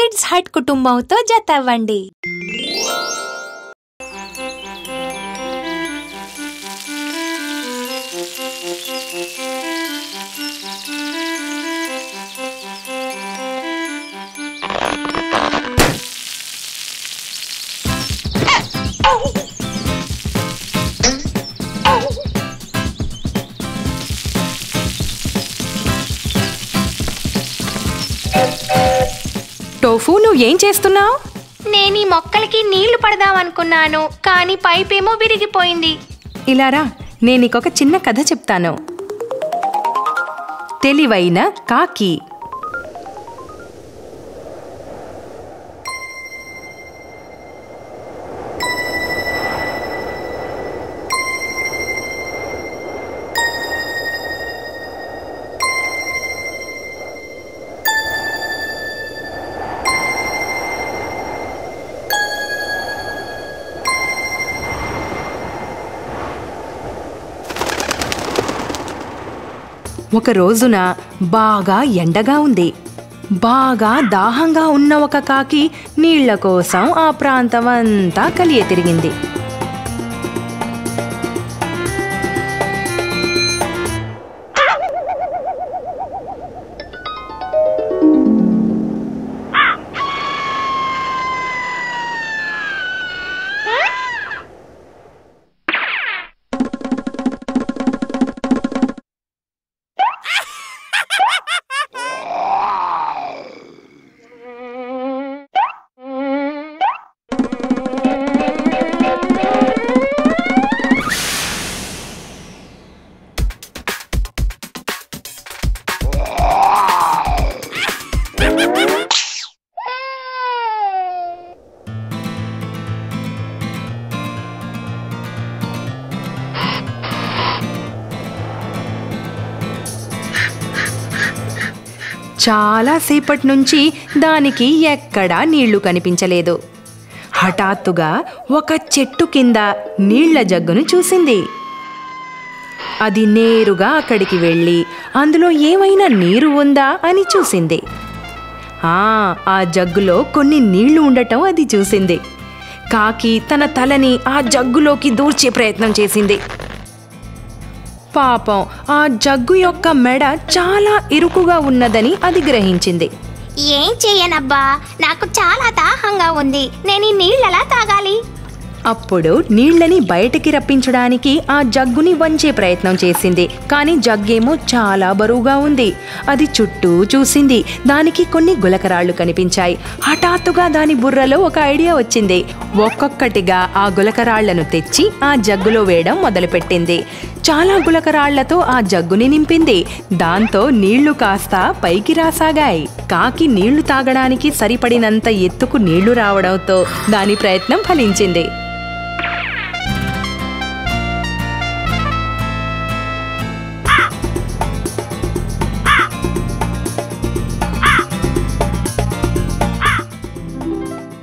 Kids hot కుటుంబంతో జతవ్వండి. Tofu, నువ్వేం చేస్తున్నావు? నేను ఈ మొక్కలకి నీళ్లు పడదామనుకున్నాను, కానీ పైపేమో విరిగిపోయింది. ఇలారా, నేను నీకొక చిన్న కథ చెప్తాను. తెలివైన కాకి. ఒక రోజున బాగా ఎండగా ఉంది. బాగా దాహంగా ఉన్న ఒక కాకి నీళ్ల కోసం ఆ ప్రాంతమంతా కలియ తిరిగింది. చాలా సేపటి నుంచి దానికి ఎక్కడా నీళ్లు కనిపించలేదు. హఠాత్తుగా ఒక చెట్టు కింద నీళ్ల జగ్గును చూసింది. అది నేరుగా అక్కడికి వెళ్ళి అందులో ఏమైనా నీరు ఉందా అని చూసింది. ఆ జగ్గులో కొన్ని నీళ్లు ఉండటం అది చూసింది. కాకి తన తలని ఆ జగ్గులోకి దూర్చే ప్రయత్నం చేసింది. పాపం, ఆ జగ్గు యొక్క మెడ చాలా ఇరుకుగా ఉన్నదని అది గ్రహించింది. ఏం చెయ్యనబ్బా, నాకు చాలా దాహంగా ఉంది. నేను ఈ నీళ్ళలా తాగాలి. అప్పుడు నీళ్లని బయటికి రప్పించడానికి ఆ జగ్గుని వంచే ప్రయత్నం చేసింది. కానీ జగ్గేమో చాలా బరువుగా ఉంది. అది చుట్టూ చూసింది. దానికి కొన్ని గులకరాళ్లు కనిపించాయి. హఠాత్తుగా దాని బుర్రలో ఒక ఐడియా వచ్చింది. ఒక్కొక్కటిగా ఆ గులకరాళ్లను తెచ్చి ఆ జగ్గులో వేయడం మొదలుపెట్టింది. చాలా గులకరాళ్లతో ఆ జగ్గుని నింపింది. దాంతో నీళ్లు కాస్త పైకి రాసాగాయి. కాకి నీళ్లు తాగడానికి సరిపడినంత ఎత్తుకు నీళ్లు రావడంతో దాని ప్రయత్నం ఫలించింది.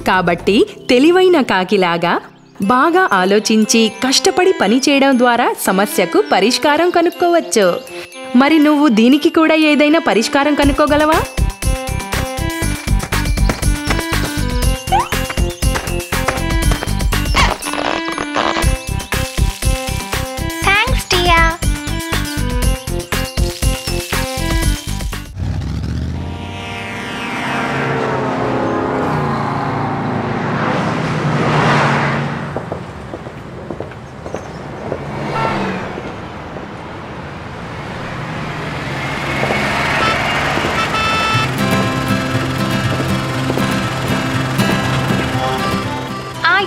కాబట్టి తెలివైన కాకిలాగా బాగా ఆలోచించి కష్టపడి పని చేయడం ద్వారా సమస్యకు పరిష్కారం కనుక్కోవచ్చు. మరి నువ్వు దీనికి కూడా ఏదైనా పరిష్కారం కనుక్కోగలవా? థాంక్స్ టియా.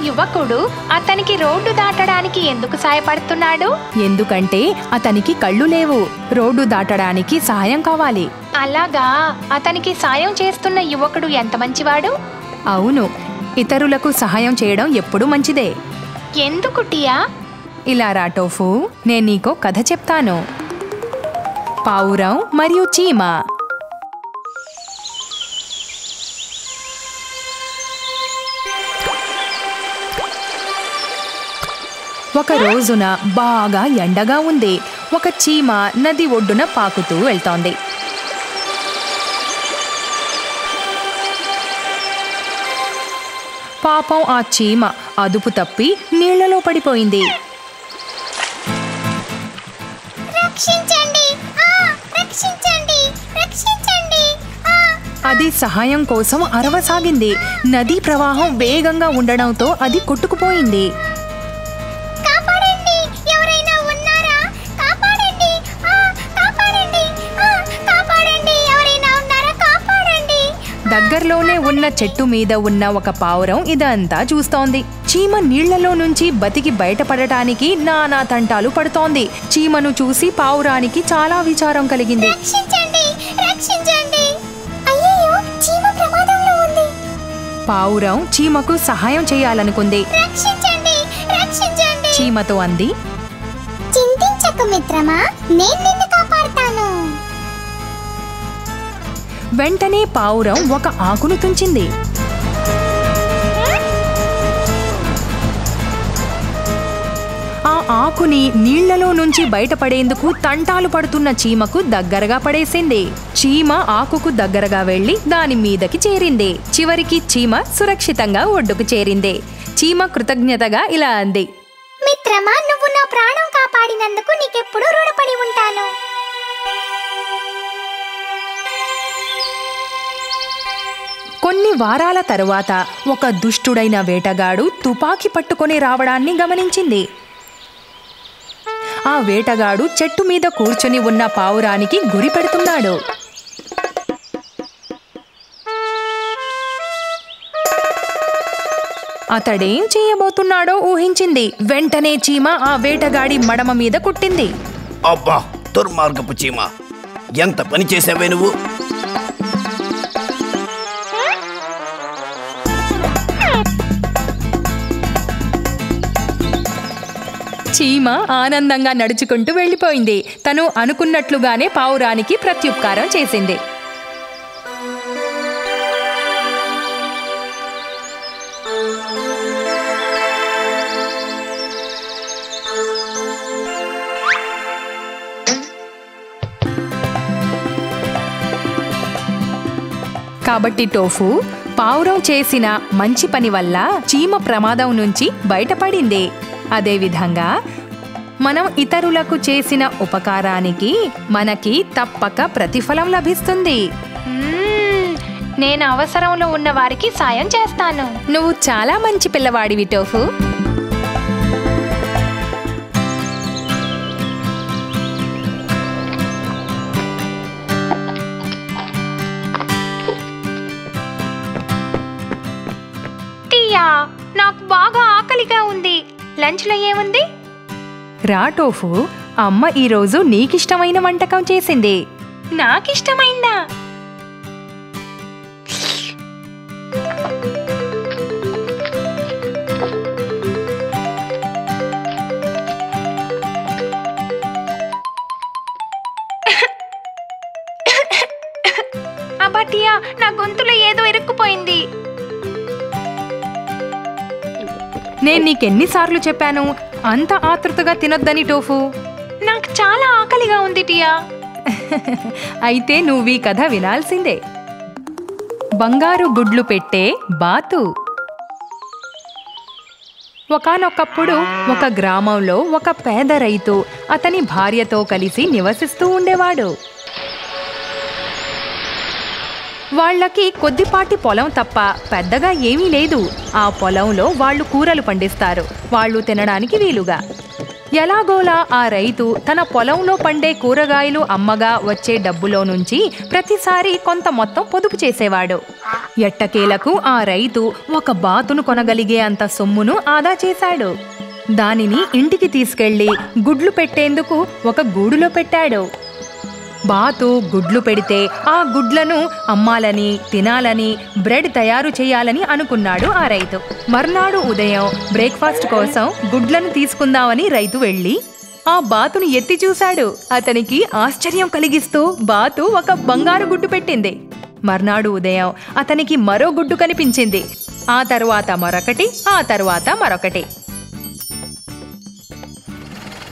యువకుడు అతనికి రోడ్డు దాటడానికి ఎందుకు సాయపడుతున్నాడు? ఎందుకంటే అతనికి కళ్ళు లేవు. రోడ్డు దాటడానికి సహాయం కావాలి. అలాగా, అతనికి సాయం చేస్తున్న యువకుడు ఎంత మంచివాడు. అవును, ఇతరులకు సహాయం చేయడం ఎప్పుడూ మంచిదే. ఎందుకు టియా? ఇలా రా టోఫు, నేను నీకో కథ చెప్తాను. పావురం మరియు చీమ. ఒక రోజున బాగా ఎండగా ఉంది. ఒక చీమ నది ఒడ్డున పాకుతూ వెళ్తోంది. పాపం ఆ చీమ అదుపు తప్పి నీళ్లలో పడిపోయింది. రక్షించండి, రక్షించండి, రక్షించండి. అది సహాయం కోసం అరవసాగింది. నదీ ప్రవాహం వేగంగా ఉండడంతో అది కొట్టుకుపోయింది. కాపాడండి, ఎవరైనా ఉన్నారా? కాపాడండి, కాపాడండి, కాపాడండి, ఎవరైనా ఉన్నారా? కాపాడండి. దగ్గరలోనే ఉన్న చెట్టు మీద ఉన్న ఒక పావురం ఇదంతా చూస్తోంది. చీమ నీళ్లలో నుంచి బతికి బయటపడటానికి నానా తంటాలు పడుతోంది. చీమను చూసి పావురానికి చాలా విచారం కలిగింది. రక్షించండి, రక్షించండి. అయ్యయ్యో, చీమ ప్రమాదంలో ఉంది. పావురం చీమకు సహాయం చేయాలనుకుంది. రక్షించండి, రక్షించండి. చీమతో అంది, చింతించకు మిత్రమా, నేను నిన్ను కాపాడుతాను. వెంటనే పావురం ఒక ఆకును తుంచింది. ఆ ఆకుని నీళ్లలో నుంచి బయటపడేందుకు తంటాలు పడుతున్న చీమకు దగ్గరగా పడేసింది. చీమ ఆకుకు దగ్గరగా వెళ్లి దాని మీదకి చేరింది. చివరికి చీమ సురక్షితంగా ఒడ్డుకు చేరింది. చీమ కృతజ్ఞతగా ఇలా అంది, మిత్రమా, నువ్వు నా ప్రాణం కాపాడినందుకు నీకెప్పుడు రుణపడి ఉంటాను. కొన్ని వారాల తరువాత ఒక దుష్టుడైన వేటగాడు తుపాకీ పట్టుకొని రావడాన్ని గమనించింది. ఆ వేటగాడు చెట్టు మీద కూర్చొని ఉన్న పావురానికి గురి పెడుతున్నాడు. అతడేం చేయబోతున్నాడో ఊహించింది. వెంటనే చీమ ఆ వేటగాడి మడమ మీద కుట్టింది. అబ్బా, దుర్మార్గపు చీమ, ఎంత పని చేసావే నువ్వు! చీమ ఆనందంగా నడుచుకుంటూ వెళ్ళిపోయింది. తను అనుకున్నట్లుగానే పావురానికి ప్రత్యుపకారం చేసింది. కాబట్టి టోఫు, పావురం చేసిన మంచి పని వల్ల చీమ ప్రమాదం నుంచి బయటపడింది. అదేవిధంగా మనం ఇతరులకు చేసిన ఉపకారానికి మనకి తప్పక ప్రతిఫలం లభిస్తుంది. నేను అవసరంలో ఉన్న వారికి సాయం చేస్తాను. నువ్వు చాలా మంచి పిల్లవాడివి టోఫు. టియా, నాకు బాగా ఆకలిగా ఉంది. లంచ్లో ఏముంది? రా టోఫు, అమ్మ ఈరోజు నీకిష్టమైన వంటకం చేసింది. నాకిష్టమైందా? అబ్బా టియా, నా గొంతులో ఏదో ఇరుక్కుపోయింది. నేను నీకెన్నిసార్లు చెప్పాను అంత ఆతృతగా తినొద్దని టోఫు? నాకు చాలా ఆకలిగా ఉంది టియా. అయితే నువ్వీ కథ వినాల్సిందే. బంగారు గుడ్లు పెట్టే బాతు. ఒకానొకప్పుడు ఒక గ్రామంలో ఒక పేద రైతు అతని భార్యతో కలిసి నివసిస్తూ ఉండేవాడు. వాళ్ళకి కొద్దిపాటి పొలం తప్ప పెద్దగా ఏమీ లేదు. ఆ పొలంలో వాళ్ళు కూరలు పండిస్తారు, వాళ్ళు తినడానికి వీలుగా. ఎలాగోలా ఆ రైతు తన పొలంలో పండే కూరగాయలు అమ్మగా వచ్చే డబ్బులో నుంచి ప్రతిసారి కొంత మొత్తం పొదుపు చేసేవాడు. ఎట్టకేలకు ఆ రైతు ఒక బాతును కొనగలిగే అంత సొమ్మును ఆదా చేశాడు. దానిని ఇంటికి తీసుకెళ్లి గుడ్లు పెట్టేందుకు ఒక గూడులో పెట్టాడు. బాతు గుడ్లు పెడితే ఆ గుడ్లను అమ్మాలని, తినాలని, బ్రెడ్ తయారు చేయాలని అనుకున్నాడు ఆ రైతు. మర్నాడు ఉదయం బ్రేక్ఫాస్ట్ కోసం గుడ్లను తీసుకుందామని రైతు వెళ్ళి ఆ బాతును ఎత్తి చూశాడు. అతనికి ఆశ్చర్యం కలిగిస్తూ బాతు ఒక బంగారు గుడ్డు పెట్టింది. మర్నాడు ఉదయం అతనికి మరో గుడ్డు కనిపించింది. ఆ తరువాత మరొకటి, ఆ తరువాత మరొకటి.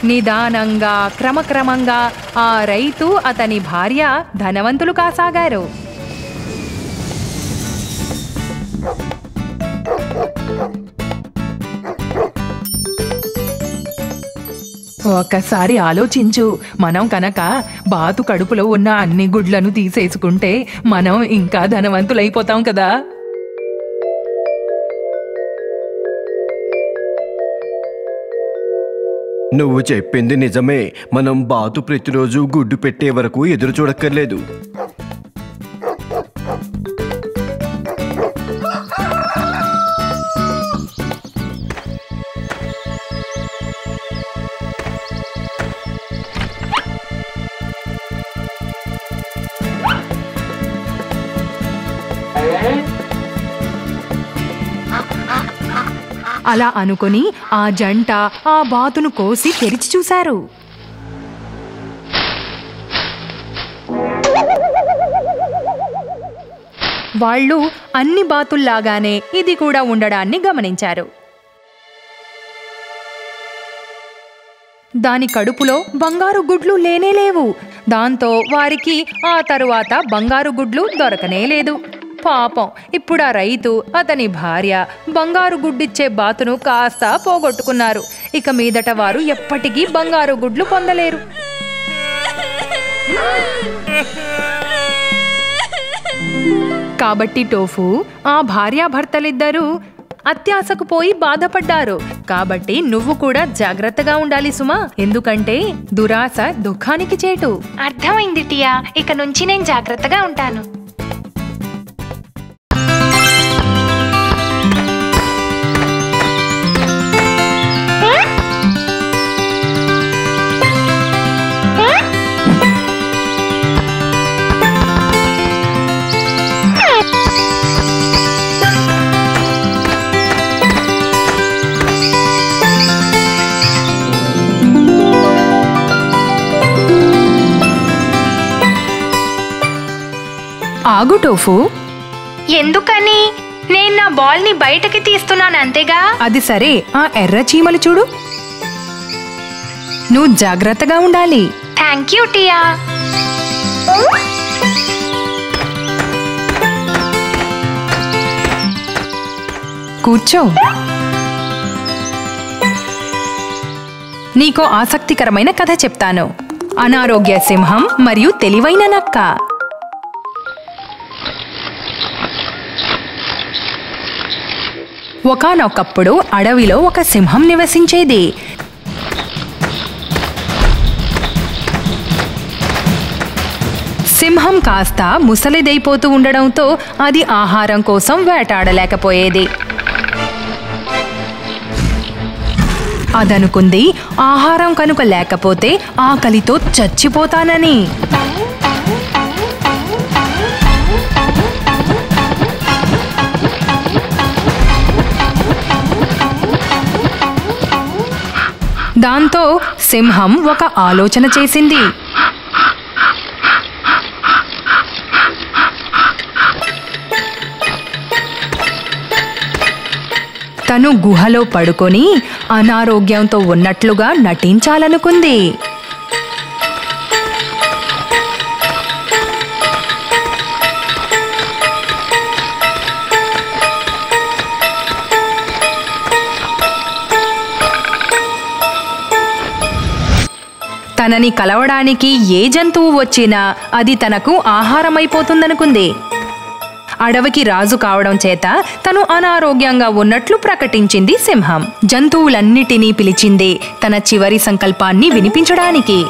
నిదానంగా, క్రమక్రమంగా ఆ రైతు, అతని భార్య ధనవంతులు కాసాగారు. ఒక్కసారి ఆలోచించు, మనం కనుక బాతు కడుపులో ఉన్న అన్ని గుడ్లను తీసేసుకుంటే మనం ఇంకా ధనవంతులైపోతాం కదా. నువ్వు చెప్పింది నిజమే. మనం బాతు ప్రతిరోజు గుడ్డు పెట్టే వరకు ఎదురు చూడక్కర్లేదు. అలా అనుకుని ఆ జంట ఆ బాతును కోసి తెరిచి చూశారు. వాళ్ళు అన్ని బాతుల్లాగానే ఇది కూడా ఉండడాన్ని గమనించారు. దాని కడుపులో బంగారు గుడ్లు లేనేలేవు. దాంతో వారికి ఆ తరువాత బంగారు గుడ్లు దొరకనే లేదు. పాపం, ఇప్పుడు ఆ రైతు, అతని భార్య బంగారు గుడ్డిచ్చే బాతును కాస్త పోగొట్టుకున్నారు. ఇక మీదట వారు ఎప్పటికీ బంగారు గుడ్లు పొందలేరు. కాబట్టి టోఫు, ఆ భార్యాభర్తలిద్దరూ అత్యాశకు పోయి బాధపడ్డారు. కాబట్టి నువ్వు కూడా జాగ్రత్తగా ఉండాలి సుమా, ఎందుకంటే దురాశ దుఃఖానికి చేటు. అర్థమైంది టియా, ఇక నుంచి నేను జాగ్రత్తగా ఉంటాను. ఆగు టోఫు. ఎందుకని? నేను నా బాల్ ని బయటకి తీస్తున్నాను అంతేగా. అది సరే, ఆ ఎర్ర చీమలు చూడు. నువ్వు జాగ్రత్తగా ఉండాలి. Thank you Tia. కూర్చో. నీకో ఆసక్తికరమైన కథ చెప్తాను. అనారోగ్య సింహం మరియు తెలివైన నక్క. ఒకానొకప్పుడు అడవిలో ఒక సింహం నివసించేది. సింహం కాస్త ముసలిదైపోతూ ఉండడంతో అది ఆహారం కోసం వేటాడలేకపోయేది. అదనుకుంది ఆహారం కనుక లేకపోతే ఆకలితో చచ్చిపోతానని. దాంతో సింహం ఒక ఆలోచన చేసింది. తను గుహలో పడుకొని అనారోగ్యంతో ఉన్నట్లుగా నటించాలనుకుంది. తనని కలవడానికి ఏ జంతువు వచ్చినా అది తనకు ఆహారమైపోతుందనుకుంది. అడవికి రాజు కావడం చేత తను అనారోగ్యంగా ఉన్నట్లు ప్రకటించింది సింహం. జంతువులన్నిటినీ పిలిచింది తన చివరి సంకల్పాన్ని వినిపించడానికి.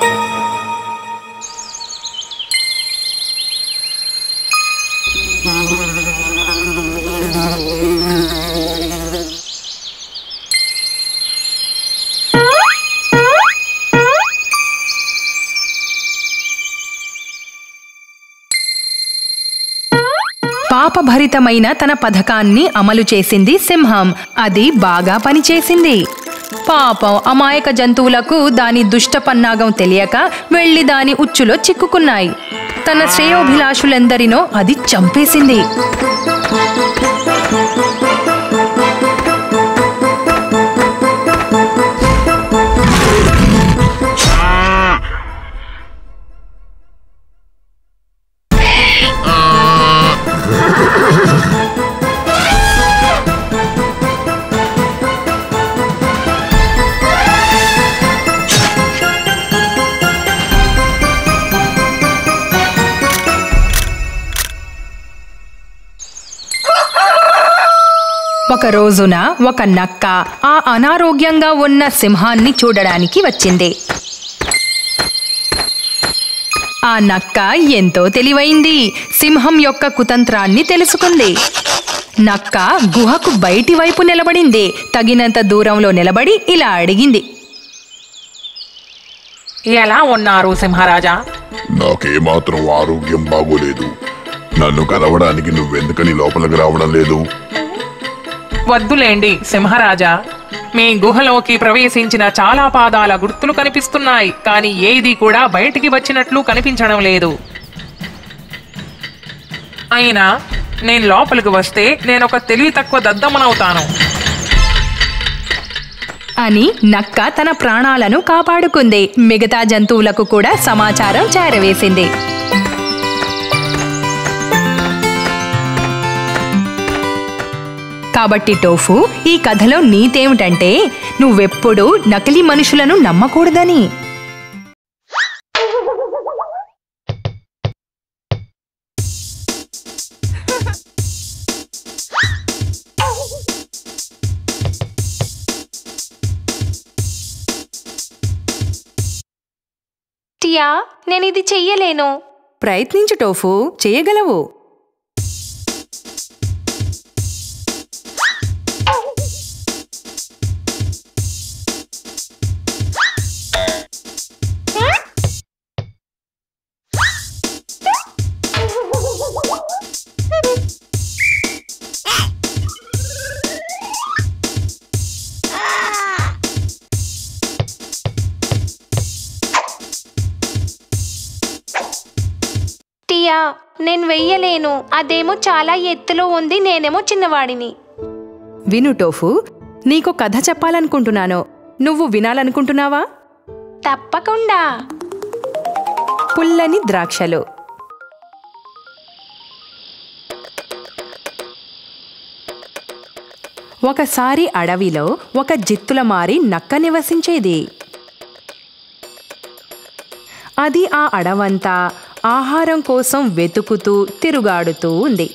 పాపభరితమైన తన పథకాన్ని అమలు చేసింది సింహం. అది బాగా పనిచేసింది. పాపం అమాయక జంతువులకు దాని దుష్ట పన్నాగం తెలియక వెళ్లి దాని ఉచ్చులో చిక్కుకున్నాయి. తన శ్రేయోభిలాషులెందరినో అది చంపేసింది. ఒక రోజున ఒక నక్క ఆ అనారోగ్యంగా ఉన్న సింహాన్ని చూడడానికి వచ్చింది. ఆ నక్క ఎంతో తెలివైంది. సింహం యొక్క కుతంత్రాన్ని తెలుసుకుంది. నక్క గుహకు బయటి వైపు నిలబడింది. తగినంత దూరంలో నిలబడి ఇలా అడిగింది. ఎలా ఉన్నారు సింహరాజా? నాకేమాత్రం ఆరోగ్యం బాగోలేదు. నన్ను కలవడానికి నువ్వెందుకని లోపలికి రావడం లేదు? వద్దులేండి సింహరాజా, మీ గుహలోకి ప్రవేశించిన చాలా పాదాల గుర్తులు కనిపిస్తున్నాయి, కానీ ఏది కూడా బయటికి వచ్చినట్లు కనిపించడం లేదు. అయినా నేను లోపలికి వస్తే నేనొక తెలివి తక్కువ దద్దమ్మనవుతాను అని నక్క తన ప్రాణాలను కాపాడుకుంది. మిగతా జంతువులకు కూడా సమాచారం చేరవేసింది. కాబట్టి టోఫు, ఈ కథలో నీతేమిటంటే నువ్వెప్పుడూ నకిలీ మనుషులను నమ్మకూడదని. టియా, నేనిది చెయ్యలేను. ప్రయత్నించు టోఫు, చేయగలవు. టియా, నేను వెయ్యలేను. అదేమో చాలా ఎత్తులో ఉంది, నేనేమో చిన్నవాడిని. విను టోఫు, నీకు కథ చెప్పాలనుకుంటున్నాను. నువ్వు వినాలనుకుంటున్నావా? తప్పకుండా. పుల్లని ద్రాక్షలు. ఒకసారి అడవిలో ఒక జిత్తులమారి నక్క నివసించేది. అది ఆ అడవంతా ఆహారం కోసం వెతుకుతూ తిరుగాడుతూ ఉంది.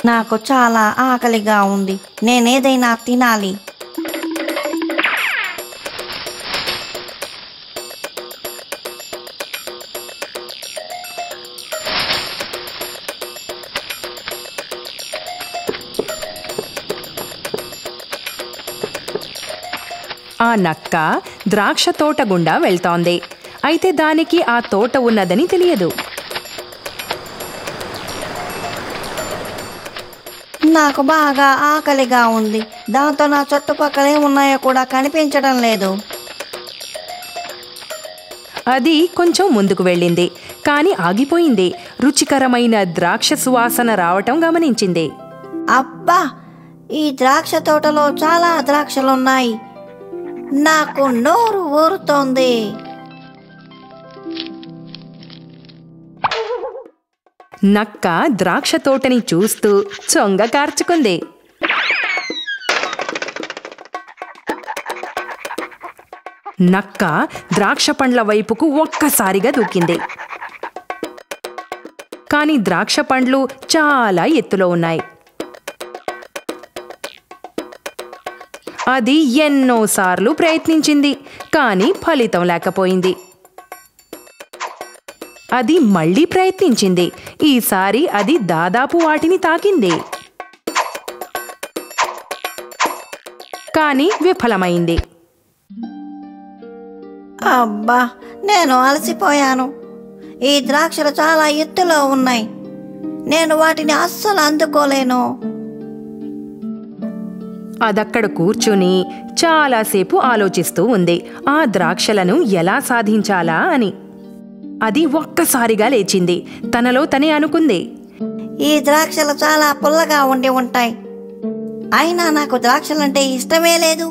నాకు చాలా ఆకలిగా ఉంది. నేనేదైనా తినాలి. ఆ నక్క ద్రాక్ష తోట గుండా వెళ్తోంది. అయితే దానికి ఆ తోట ఉన్నదని తెలియదు. నాకు బాగా ఆకలిగా ఉంది. దాంతో నా చుట్టుపక్కల ఏమున్నాయో కూడా కనిపించడం లేదు. అది కొంచెం ముందుకు వెళ్ళింది, కానీ ఆగిపోయింది. రుచికరమైన ద్రాక్ష సువాసన రావటం గమనించింది. అబ్బా, ఈ ద్రాక్ష తోటలో చాలా ద్రాక్షలున్నాయి. నాకు నోరు ఊరుతోంది. నక్క ద్రాక్ష తోటని చూస్తూ చొంగ కార్చుకుంది. నక్క ద్రాక్ష పండ్ల వైపుకు ఒక్కసారిగా దూకింది. కానీ ద్రాక్ష పండ్లు చాలా ఎత్తులో ఉన్నాయి. అది ఎన్నోసార్లు ప్రయత్నించింది, కానీ ఫలితం లేకపోయింది. అది మళ్ళీ ప్రయత్నించింది. ఈసారి అది దాదాపు వాటిని తాకింది, కానీ విఫలమైంది. అబ్బా, నేను అలసిపోయాను. ఈ ద్రాక్షలు చాలా ఎత్తులో ఉన్నాయి. నేను వాటిని అస్సలు అందుకోలేను. అదక్కడ కూర్చుని చాలాసేపు ఆలోచిస్తూ ఉంది ఆ ద్రాక్షలను ఎలా సాధించాలా అని. అది ఒక్కసారిగా లేచింది. తనలో తనే అనుకుంది, ఈ ద్రాక్షలు చాలా పుల్లగా ఉండి ఉంటాయి. అయినా నాకు ద్రాక్షలంటే ఇష్టమే లేదు.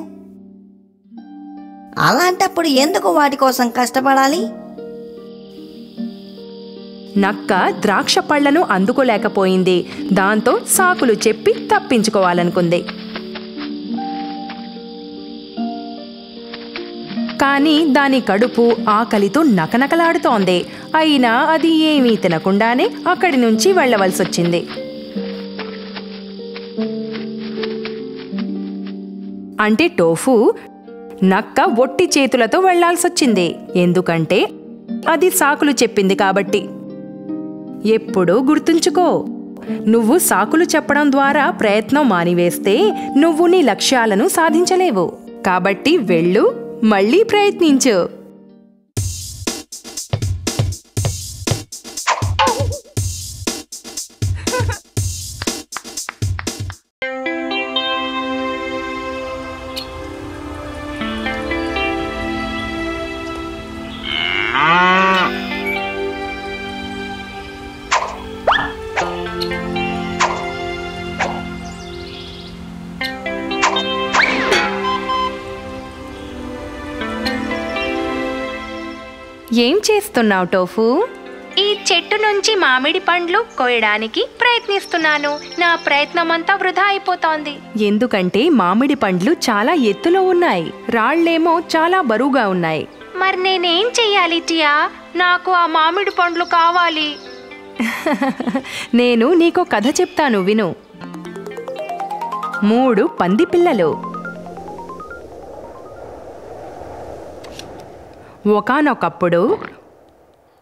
అలాంటప్పుడు ఎందుకు వాటి కోసం కష్టపడాలి? నక్క ద్రాక్ష పళ్లను అందుకోలేకపోయింది. దాంతో సాకులు చెప్పి తప్పించుకోవాలనుకుంది. కానీ దాని కడుపు ఆకలితో నకనకలాడుతోంది. అయినా అది ఏమీ తినకుండానే అక్కడి నుంచి వెళ్ళవలసొచ్చింది. అంటే టోఫు నక్క ఒట్టి చేతులతో వెళ్లాల్సొచ్చింది. ఎందుకంటే అది సాకులు చెప్పింది కాబట్టి. ఎప్పుడూ గుర్తుంచుకో, నువ్వు సాకులు చెప్పడం ద్వారా ప్రయత్నం మానివేస్తే నువ్వు నీ లక్ష్యాలను సాధించలేవు. కాబట్టి వెళ్ళు, మళ్ళీ ప్రయత్నించు. ఏం చేస్తున్నావు టోఫు? ఈ చెట్టు నుంచి మామిడి పండ్లు కోయడానికి ప్రయత్నిస్తున్నాను. నా ప్రయత్నమంతా వృధా అయిపోతోంది. ఎందుకంటే మామిడి పండ్లు చాలా ఎత్తులో ఉన్నాయి, రాళ్లేమో చాలా బరువుగా ఉన్నాయి. మరి నేనేం చెయ్యాలి టియా? నాకు ఆ మామిడి పండ్లు కావాలి. నేను నీకో కథ చెప్తాను, విను. 3 పంది పిల్లలు. ఒకానొకప్పుడు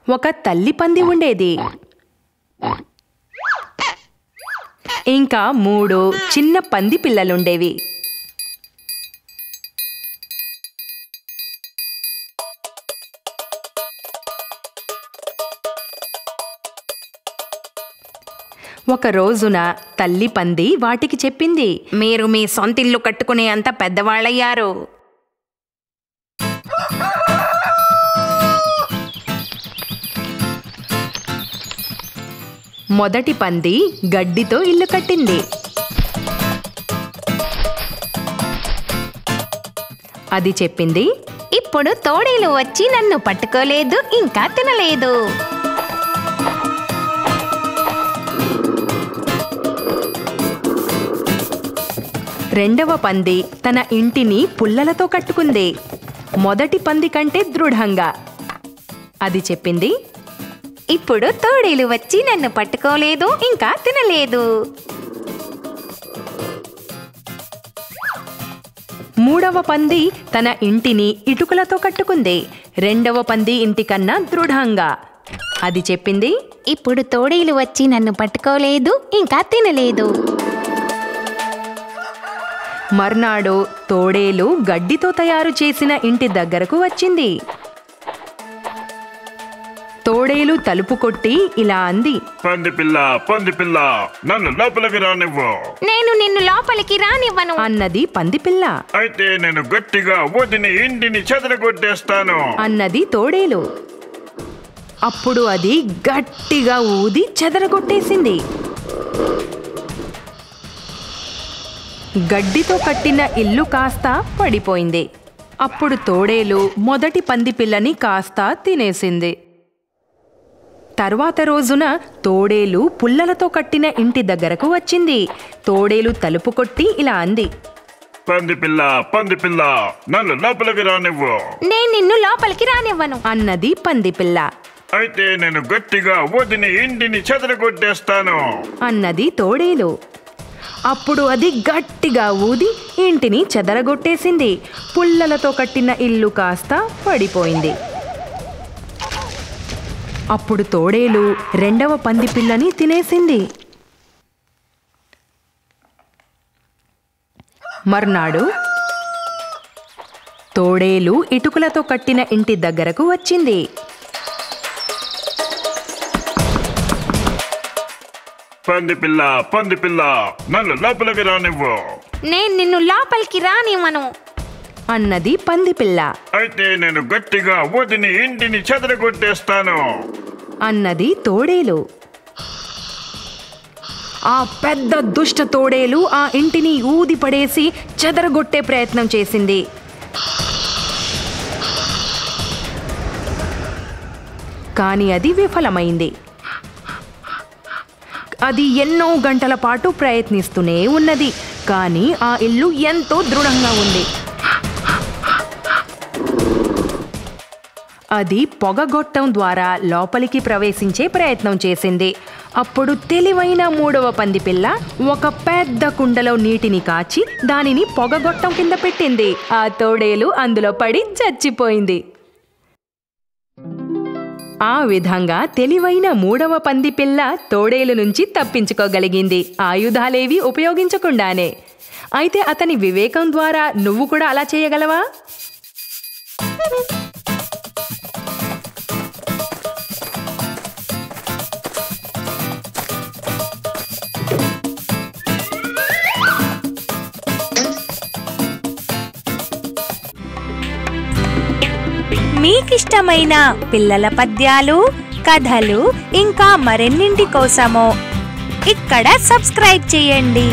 ఒక తల్లి పంది ఉండేది. ఇంకా 3 చిన్న పంది పిల్లలుండేవి. ఒక రోజున తల్లి పంది వాటికి చెప్పింది, మీరు మీ సొంతిల్లు కట్టుకునే అంత పెద్దవాళ్ళయ్యారు. మొదటి పంది గడ్డితో ఇల్లు కట్టింది. అది చెప్పింది, ఇప్పుడు తోడేలు వచ్చి నన్ను పట్టుకోలేదు, ఇంకా తినలేదు. రెండవ పంది తన ఇంటిని పుల్లలతో కట్టుకుంది, మొదటి పంది కంటే దృఢంగా. అది చెప్పింది, ఇప్పుడు తోడేలు వచ్చి నన్ను పట్టుకోలేదు, ఇంకా తినలేదు. మూడవ పంది తన ఇంటిని ఇటుకలతో కట్టుకుంది, రెండవ పంది ఇంటికన్నా దృఢంగా. అది చెప్పింది, ఇప్పుడు తోడేలు వచ్చి నన్ను పట్టుకోలేదు, ఇంకా తినలేదు. మర్నాడు తోడేలు గడ్డితో తయారు చేసిన ఇంటి దగ్గరకు వచ్చింది. తోడేలు తలుపు కొట్టి ఇలా అంది, పంది పిల్ల నన్ను లోపలికి రానివ్వు. నేను నిన్ను లోపలికి రానివ్వను అన్నది పంది పిల్ల. అయితే నేను గట్టిగా ఊదిని ఇంటిని చెదరగొట్టేస్తాను అన్నది తోడేలు. అప్పుడు అది గట్టిగా ఊది చెదరగొట్టేసింది. గడ్డితో కట్టిన ఇల్లు కాస్త పడిపోయింది. అప్పుడు తోడేలు మొదటి పంది పిల్లని కాస్త తినేసింది. తర్వాత రోజున తోడేలు పుల్లలతో కట్టిన ఇంటి దగ్గరకు వచ్చింది. తోడేలు తలుపు కొట్టి ఇలా అంది, పంది పిల్ల నన్ను లోపలికి రానివ్వు. నేను నిన్ను లోపలికి రానివ్వను అన్నది పంది పిల్ల. అయితే నేను గట్టిగా ఊదిని ఇంటిని చెదరగొట్టేస్తాను అన్నది తోడేలు. అప్పుడు అది గట్టిగా ఊది ఇంటిని చెదరగొట్టేసింది. పుల్లలతో కట్టిన ఇల్లు కాస్త పడిపోయింది. అప్పుడు తోడేలు రెండవ పంది పిల్లని తినేసింది. మర్నాడు తోడేలు ఇటుకలతో కట్టిన ఇంటి దగ్గరకు వచ్చింది. పంది పిల్ల నన్ను లోపలికి రానివ్వు. నేను నిన్ను లోపలికి రానివ్వను అన్నది పంది పిల్ల. అయితే నేను గట్టిగా ఊదిని ఇంటిని చెదరగొట్టేస్తాను అన్నది తోడేలు. ఆ పెద్ద దుష్ట తోడేలు ఆ ఇంటిని ఊది పడేసి చెదరగొట్టే ప్రయత్నం చేసింది. కానీ అది విఫలమైంది. అది ఎన్నో గంటల పాటు ప్రయత్నిస్తూనే ఉన్నది, కానీ ఆ ఇల్లు ఎంతో దృఢంగా ఉంది. అది పొగగొట్టం ద్వారా లోపలికి ప్రవేశించే ప్రయత్నం చేసింది. అప్పుడు తెలివైన 3వ పందిపిల్ల ఒక పెద్ద కుండలో నీటిని కాచి దానిని పొగగొట్టం కింద పెట్టింది. ఆ తోడేలు అందులో పడి చచ్చిపోయింది. ఆ విధంగా తెలివైన 3వ పందిపిల్ల తోడేలు నుంచి తప్పించుకోగలిగింది, ఆయుధాలేవి ఉపయోగించకుండానే. అయితే అతని వివేకం ద్వారా నువ్వు కూడా అలా చేయగలవా? మీకిష్టమైన పిల్లల పద్యాలు, కథలు ఇంకా మరెన్నింటి కోసమో ఇక్కడ సబ్స్క్రైబ్ చేయండి.